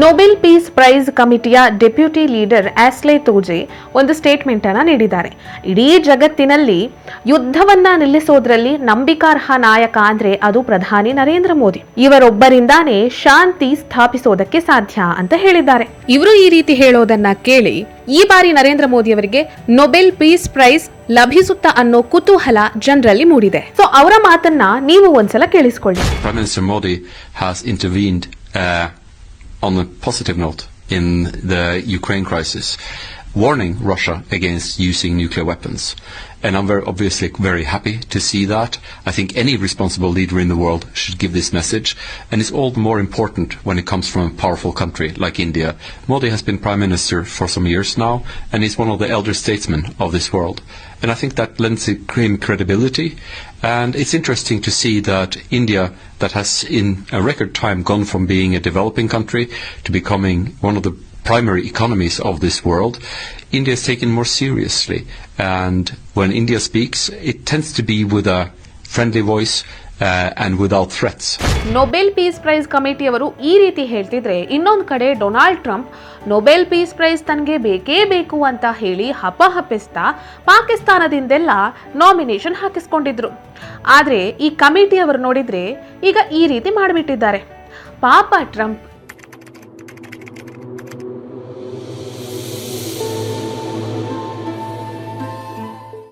Nobel peace prize ಕಮಿಟಿಯ deputy leader Asle Toje ಒಂದು statement ಅನ್ನು ನೀಡಿದ್ದಾರೆ. ಇಡೀ ಜಗತ್ತಿನಲ್ಲಿ ಯುದ್ಧವನ್ನ ನಿಲ್ಲಿಸೋದ್ರಲ್ಲಿ ನಂಬಿಕಾರ್ಹ ನಾಯಕ ಅಂದ್ರೆ ಅದು ಪ್ರಧಾನಿ ನರೇಂದ್ರ ಮೋದಿ. ಇವರೊಬ್ಬರಿಂದಾನೇ ಶಾಂತಿ ಸ್ಥಾಪಿಸೋದಕ್ಕೆ ಸಾಧ್ಯ ಅಂತ ಹೇಳಿದ್ದಾರೆ. ಇವರು ಈ ರೀತಿ ಹೇಳೋದನ್ನ ಕೇಳಿ ಈ ಬಾರಿ ನರೇಂದ್ರ ಮೋದಿ ಅವರಿಗೆ ನೊಬೆಲ್ ಪೀಸ್ ಪ್ರೈಸ್ ಲಭಿಸುತ್ತಾ ಅನ್ನೋ ಕುತೂಹಲ ಜನರಲ್ಲಿ ಮೂಡಿದೆ. ಸೊ ಅವರ ಮಾತನ್ನ ನೀವು ಒಂದ್ಸಲ ಕೇಳಿಸ್ಕೊಳ್ಳಿ. Prime Minister Modi has intervened on a positive note in the Ukraine crisis, warning Russia against using nuclear weapons. And I'm obviously very happy to see that. I think any responsible leader in the world should give this message, and it's all the more important when it comes from a powerful country like India. Modi has been Prime Minister for some years now, and he's one of the elder statesmen of this world. And I think that lends him credibility, and it's interesting to see that India, that has in a record time gone from being a developing country to becoming one of the primary economies of this world, India is taken more seriously, and when India speaks, it tends to be with a friendly voice and without threats. Nobel peace prize ಕಮಿಟಿಯವರು ಈ ರೀತಿ ಹೇಳ್ತಿದ್ರೆ, ಇನ್ನೊಂದು ಕಡೆ Donald Trump Nobel peace prize ತನಗೆ ಬೇಕೇ ಬೇಕು ಅಂತ ಹೇಳಿ ಹಪಹಪಿಸ್ತಾ ಪಾಕಿಸ್ತಾನದಿಂದೆಲ್ಲ ನಾಮಿನೇಷನ್ ಹಾಕಿಸ್ಕೊಂಡಿದ್ರು. ಆದ್ರೆ ಈ ಕಮಿಟಿಯವರು ನೋಡಿದ್ರೆ ಈಗ ಈ ರೀತಿ ಮಾಡಿಬಿಟ್ಟಿದ್ದಾರೆ. ಪಾಪ ಟ್ರಂಪ್